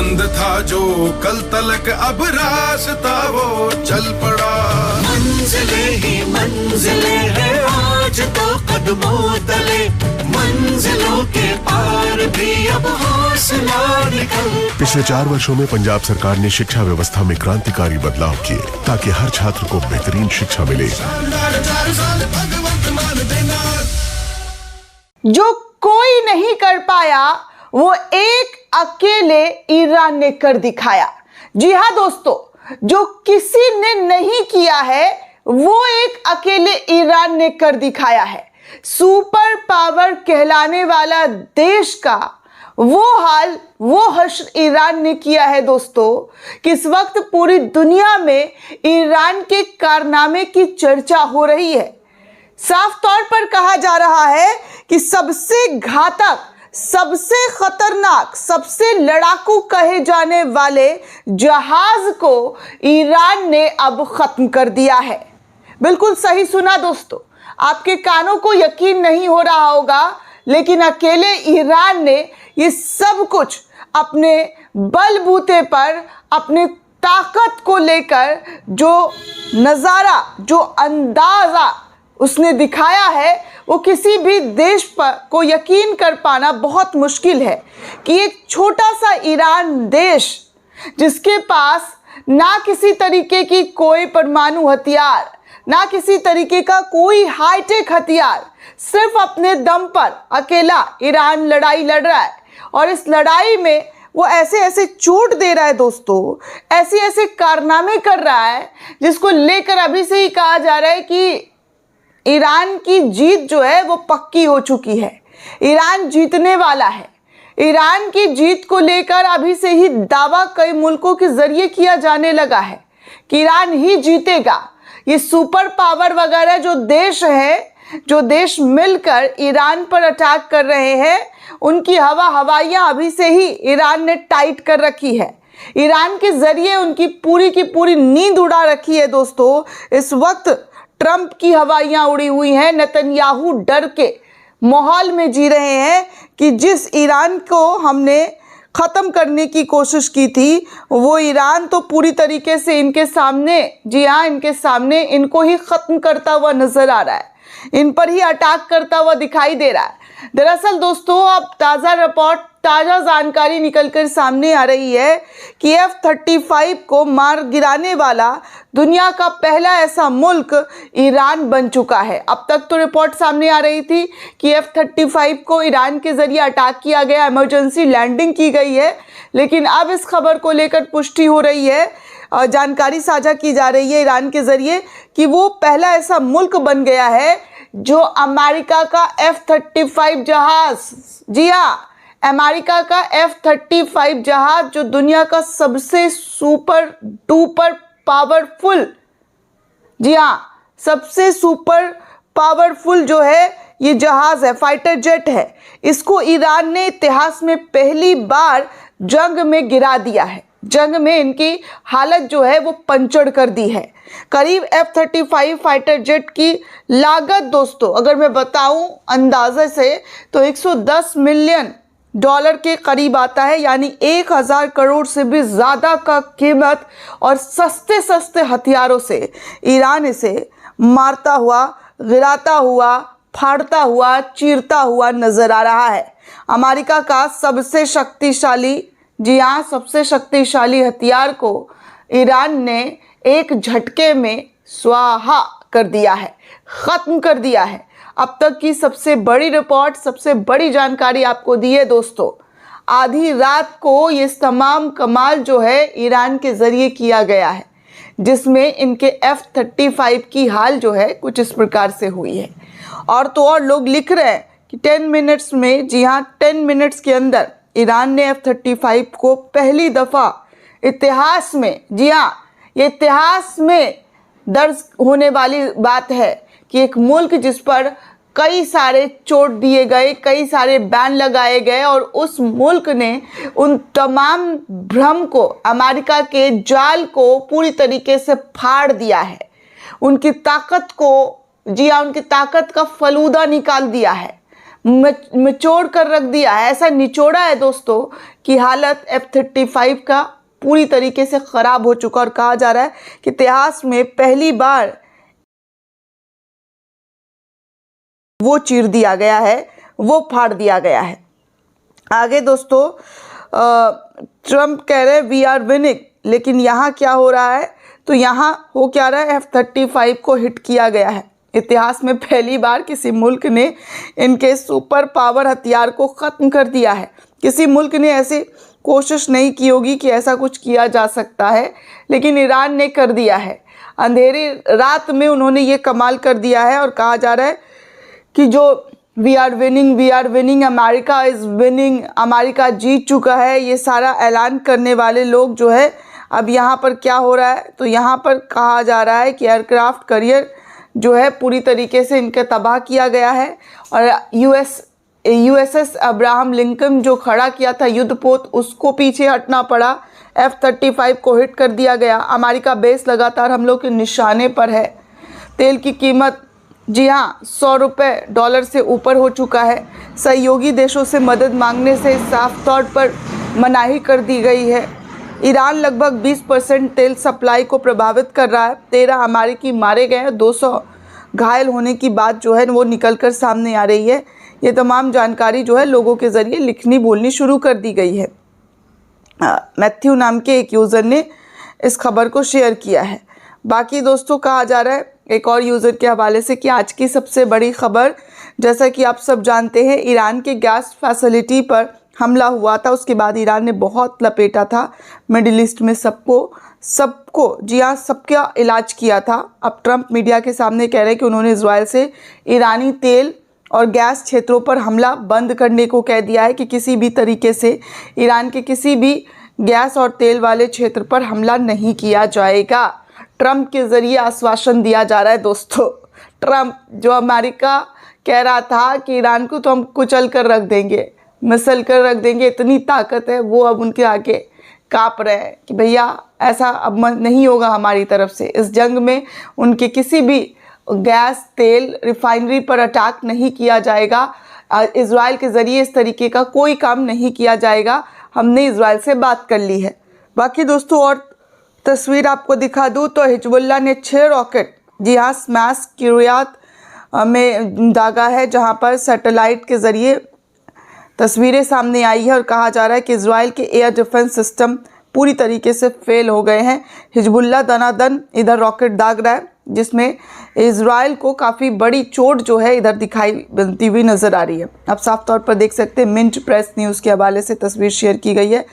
बंद था जो कल तलक अब रास्ता वो चल पड़ा। मंजिले ही मंजिले हैं आज तो कदमों तले, मंजिलों के पार भी अब हौसला निकल। पिछले 4 वर्षों में पंजाब सरकार ने शिक्षा व्यवस्था में क्रांतिकारी बदलाव किए ताकि हर छात्र को बेहतरीन शिक्षा मिले। जो कोई नहीं कर पाया वो एक अकेले ईरान ने कर दिखाया। जी हाँ दोस्तों, जो किसी ने नहीं किया है वो एक अकेले ईरान ने कर दिखाया है। सुपर पावर कहलाने वाला देश का वो हाल, वो हश्र ईरान ने किया है दोस्तों कि इस वक्त पूरी दुनिया में ईरान के कारनामे की चर्चा हो रही है। साफ तौर पर कहा जा रहा है कि सबसे घातक, सबसे खतरनाक, सबसे लड़ाकू कहे जाने वाले जहाज को ईरान ने अब खत्म कर दिया है। बिल्कुल सही सुना दोस्तों, आपके कानों को यकीन नहीं हो रहा होगा, लेकिन अकेले ईरान ने ये सब कुछ अपने बलबूते पर, अपने ताकत को लेकर जो नज़ारा, जो अंदाज़ा उसने दिखाया है, वो किसी भी देश पर को यकीन कर पाना बहुत मुश्किल है कि एक छोटा सा ईरान देश जिसके पास ना किसी तरीके की कोई परमाणु हथियार, ना किसी तरीके का कोई हाईटेक हथियार, सिर्फ अपने दम पर अकेला ईरान लड़ाई लड़ रहा है। और इस लड़ाई में वो ऐसे ऐसे चोट दे रहा है दोस्तों, ऐसे ऐसे कारनामे कर रहा है जिसको लेकर अभी से ही कहा जा रहा है कि ईरान की जीत जो है वो पक्की हो चुकी है। ईरान जीतने वाला है। ईरान की जीत को लेकर अभी से ही दावा कई मुल्कों के जरिए किया जाने लगा है कि ईरान ही जीतेगा। ये सुपर पावर वगैरह जो देश है, जो देश मिलकर ईरान पर अटैक कर रहे हैं, उनकी हवाइयाँ अभी से ही ईरान ने टाइट कर रखी है। ईरान के जरिए उनकी पूरी की पूरी नींद उड़ा रखी है दोस्तों। इस वक्त ट्रंप की हवाइयाँ उड़ी हुई हैं। नेतन्याहू डर के माहौल में जी रहे हैं कि जिस ईरान को हमने ख़त्म करने की कोशिश की थी, वो ईरान तो पूरी तरीके से इनके सामने, जी हाँ, इनके सामने इनको ही ख़त्म करता हुआ नज़र आ रहा है, इन पर ही अटैक करता हुआ दिखाई दे रहा है। दरअसल दोस्तों, अब ताज़ा रिपोर्ट, ताज़ा जानकारी निकलकर सामने आ रही है कि F-35 को मार गिराने वाला दुनिया का पहला ऐसा मुल्क ईरान बन चुका है। अब तक तो रिपोर्ट सामने आ रही थी कि F-35 को ईरान के ज़रिए अटैक किया गया, इमरजेंसी लैंडिंग की गई है, लेकिन अब इस खबर को लेकर पुष्टि हो रही है और जानकारी साझा की जा रही है ईरान के ज़रिए कि वो पहला ऐसा मुल्क बन गया है जो अमेरिका का F-35 जहाज़, जी हाँ, अमेरिका का F-35 जहाज, जो दुनिया का सबसे सुपर डुपर पावरफुल, जी हाँ, सबसे सुपर पावरफुल जो है ये जहाज है, फाइटर जेट है, इसको ईरान ने इतिहास में पहली बार जंग में गिरा दिया है। जंग में इनकी हालत जो है वो पंचर कर दी है। करीब F-35 फाइटर जेट की लागत दोस्तों, अगर मैं बताऊं अंदाजे से, तो 110 मिलियन डॉलर के करीब आता है, यानी 1000 करोड़ से भी ज़्यादा का कीमत। और सस्ते सस्ते हथियारों से ईरान इसे मारता हुआ, गिराता हुआ, फाड़ता हुआ, चीरता हुआ नज़र आ रहा है। अमेरिका का सबसे शक्तिशाली, जी हाँ, सबसे शक्तिशाली हथियार को ईरान ने एक झटके में स्वाहा कर दिया है, ख़त्म कर दिया है। अब तक की सबसे बड़ी रिपोर्ट, सबसे बड़ी जानकारी आपको दी है दोस्तों। आधी रात को ये तमाम कमाल जो है ईरान के ज़रिए किया गया है, जिसमें इनके F-35 की हाल जो है कुछ इस प्रकार से हुई है। और तो और लोग लिख रहे हैं कि 10 मिनट्स में, जी हाँ, 10 मिनट्स के अंदर ईरान ने F-35 को पहली दफ़ा इतिहास में, जी हाँ, ये इतिहास में दर्ज होने वाली बात है कि एक मुल्क जिस पर कई सारे चोट दिए गए, कई सारे बैन लगाए गए, और उस मुल्क ने उन तमाम भ्रम को, अमेरिका के जाल को पूरी तरीके से फाड़ दिया है। उनकी ताकत को, जी हाँ, उनकी ताकत का फलूदा निकाल दिया है। निचोड़ कर रख दिया है। ऐसा निचोड़ा है दोस्तों कि हालत F-35 का पूरी तरीके से खराब हो चुका, और कहा जा रहा है कि इतिहास में पहली बार वो चीर दिया गया है, वो फाड़ दिया गया है। आगे दोस्तों ट्रम्प कह रहे हैं वी आर विनिंग, लेकिन यहाँ क्या हो रहा है, तो यहाँ हो क्या रहा है, F-35 को हिट किया गया है। इतिहास में पहली बार किसी मुल्क ने इनके सुपर पावर हथियार को ख़त्म कर दिया है। किसी मुल्क ने ऐसी कोशिश नहीं की होगी कि ऐसा कुछ किया जा सकता है, लेकिन ईरान ने कर दिया है। अंधेरी रात में उन्होंने ये कमाल कर दिया है, और कहा जा रहा है कि जो we are winning, America is winning, America जीत चुका है, ये सारा ऐलान करने वाले लोग जो है, अब यहाँ पर क्या हो रहा है, तो यहाँ पर कहा जा रहा है कि एयरक्राफ्ट कैरियर जो है पूरी तरीके से इनका तबाह किया गया है, और USS अब्राहम लिंकन जो खड़ा किया था युद्धपोत, उसको पीछे हटना पड़ा। F-35 को हिट कर दिया गया। अमेरिका बेस लगातार हम लोग के निशाने पर है। तेल की कीमत जी हाँ $100 से ऊपर हो चुका है। सहयोगी देशों से मदद मांगने से साफ तौर पर मनाही कर दी गई है। ईरान लगभग 20% तेल सप्लाई को प्रभावित कर रहा है। 13 अमेरिकी मारे गए हैं, 200 घायल होने की बात जो है वो निकल कर सामने आ रही है। ये तमाम जानकारी जो है लोगों के ज़रिए लिखनी बोलनी शुरू कर दी गई है। मैथ्यू नाम के एक यूज़र ने इस खबर को शेयर किया है। बाकी दोस्तों कहा जा रहा है एक और यूज़र के हवाले से कि आज की सबसे बड़ी खबर, जैसा कि आप सब जानते हैं, ईरान के गैस फैसिलिटी पर हमला हुआ था। उसके बाद ईरान ने बहुत लपेटा था मिडिल ईस्ट में सबको जी हाँ सबका इलाज किया था। अब ट्रम्प मीडिया के सामने कह रहे हैं कि उन्होंने इजराइल से ईरानी तेल और गैस क्षेत्रों पर हमला बंद करने को कह दिया है, कि किसी भी तरीके से ईरान के किसी भी गैस और तेल वाले क्षेत्र पर हमला नहीं किया जाएगा। ट्रम्प के ज़रिए आश्वासन दिया जा रहा है दोस्तों। ट्रम्प जो अमेरिका कह रहा था कि ईरान को तो हम कुचल कर रख देंगे, मसल कर रख देंगे, इतनी ताकत है, वो अब उनके आगे काँप रहे हैं कि भैया ऐसा अब नहीं होगा हमारी तरफ से। इस जंग में उनके किसी भी गैस तेल रिफाइनरी पर अटैक नहीं किया जाएगा। इजराइल के ज़रिए इस तरीके का कोई काम नहीं किया जाएगा। हमने इजराइल से बात कर ली है। बाकी दोस्तों और तस्वीर आपको दिखा दूँ तो हिजबुल्लाह ने 6 रॉकेट जी हाँ स्मैश किरियात में दागा है, जहाँ पर सैटेलाइट के ज़रिए तस्वीरें सामने आई है, और कहा जा रहा है कि इजराइल के एयर डिफेंस सिस्टम पूरी तरीके से फेल हो गए हैं। हिजबुल्लाह दनादन इधर रॉकेट दाग रहा है, जिसमें इजराइल को काफ़ी बड़ी चोट जो है इधर दिखाई बनती हुई नज़र आ रही है। आप साफ तौर पर देख सकते हैं, मिंट प्रेस न्यूज़ के हवाले से तस्वीर शेयर की गई है।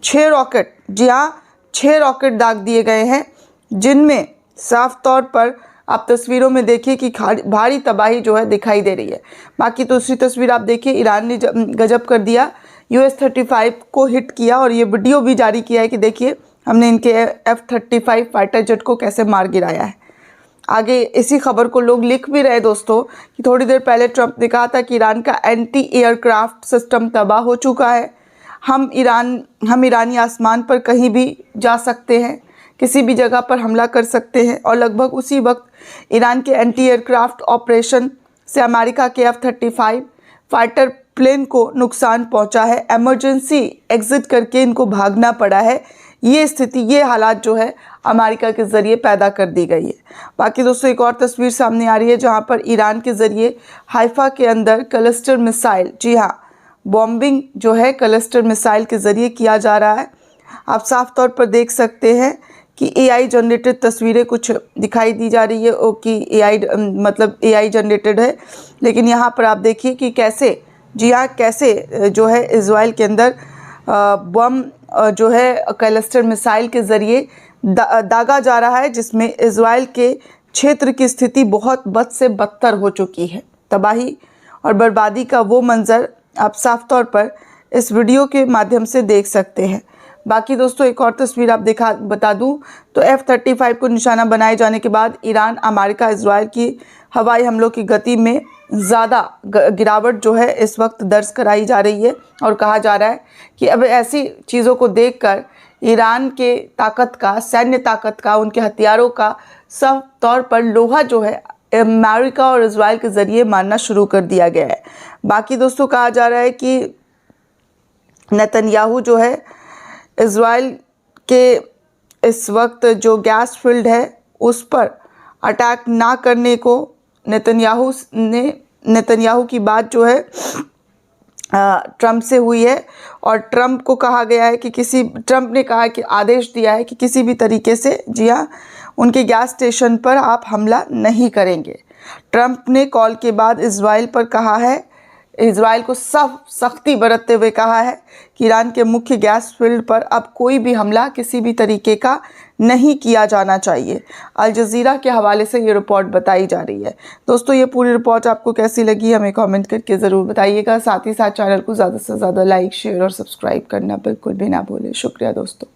6 रॉकेट जी हाँ 6 रॉकेट दाग दिए गए हैं, जिनमें साफ तौर पर आप तस्वीरों में देखिए कि भारी तबाही जो है दिखाई दे रही है। बाकी दूसरी तस्वीर आप देखिए, ईरान ने गजब कर दिया, US-35 को हिट किया, और ये वीडियो भी जारी किया है कि देखिए हमने इनके F-35 फाइटर जेट को कैसे मार गिराया है। आगे इसी खबर को लोग लिख भी रहे दोस्तों कि थोड़ी देर पहले ट्रम्प ने कहा था कि ईरान का एंटी एयरक्राफ्ट सिस्टम तबाह हो चुका है। हम ईरानी आसमान पर कहीं भी जा सकते हैं, किसी भी जगह पर हमला कर सकते हैं, और लगभग उसी वक्त ईरान के एंटी एयरक्राफ्ट ऑपरेशन से अमेरिका के F-35 फाइटर प्लेन को नुकसान पहुंचा है। इमरजेंसी एग्जिट करके इनको भागना पड़ा है। ये स्थिति, ये हालात जो है अमेरिका के ज़रिए पैदा कर दी गई है। बाकी दोस्तों एक और तस्वीर सामने आ रही है, जहां पर ईरान के ज़रिए हाइफा के अंदर क्लस्टर मिसाइल, जी हाँ बॉम्बिंग जो है क्लस्टर मिसाइल के ज़रिए किया जा रहा है। आप साफ तौर पर देख सकते हैं कि AI जनरेटेड तस्वीरें कुछ दिखाई दी जा रही है, कि AI जनरेटेड है, लेकिन यहाँ पर आप देखिए कि कैसे जी हाँ कैसे जो है इजराइल के अंदर बम जो है क्लस्टर मिसाइल के ज़रिए दागा जा रहा है, जिसमें इजराइल के क्षेत्र की स्थिति बहुत बद से बदतर हो चुकी है। तबाही और बर्बादी का वो मंज़र आप साफ तौर पर इस वीडियो के माध्यम से देख सकते हैं। बाकी दोस्तों एक और तस्वीर आप बता दूं तो F-35 को निशाना बनाए जाने के बाद ईरान, अमेरिका, इजराइल की हवाई हमलों की गति में ज़्यादा गिरावट जो है इस वक्त दर्ज कराई जा रही है, और कहा जा रहा है कि अब ऐसी चीज़ों को देखकर ईरान के ताकत का, सैन्य ताकत का, उनके हथियारों का सब तौर पर लोहा जो है अमेरिका और इजराइल के ज़रिए मानना शुरू कर दिया गया है। बाकी दोस्तों कहा जा रहा है कि नेतन्याहू जो है इजराइल के इस वक्त जो गैस फील्ड है उस पर अटैक ना करने को नेतन्याहू की बात जो है ट्रंप से हुई है, और ट्रंप को कहा गया है कि ट्रंप ने कहा कि आदेश दिया है कि किसी भी तरीके से, जी हाँ, उनके गैस स्टेशन पर आप हमला नहीं करेंगे। ट्रंप ने कॉल के बाद इजराइल पर कहा है, इजराइल को सख्ती बरतते हुए कहा है कि ईरान के मुख्य गैस फील्ड पर अब कोई भी हमला किसी भी तरीके का नहीं किया जाना चाहिए। अल जज़ीरा के हवाले से ये रिपोर्ट बताई जा रही है। दोस्तों ये पूरी रिपोर्ट आपको कैसी लगी हमें कमेंट करके ज़रूर बताइएगा। साथ ही साथ चैनल को ज़्यादा से ज़्यादा लाइक, शेयर और सब्सक्राइब करना बिल्कुल भी ना भूलें। शुक्रिया दोस्तों।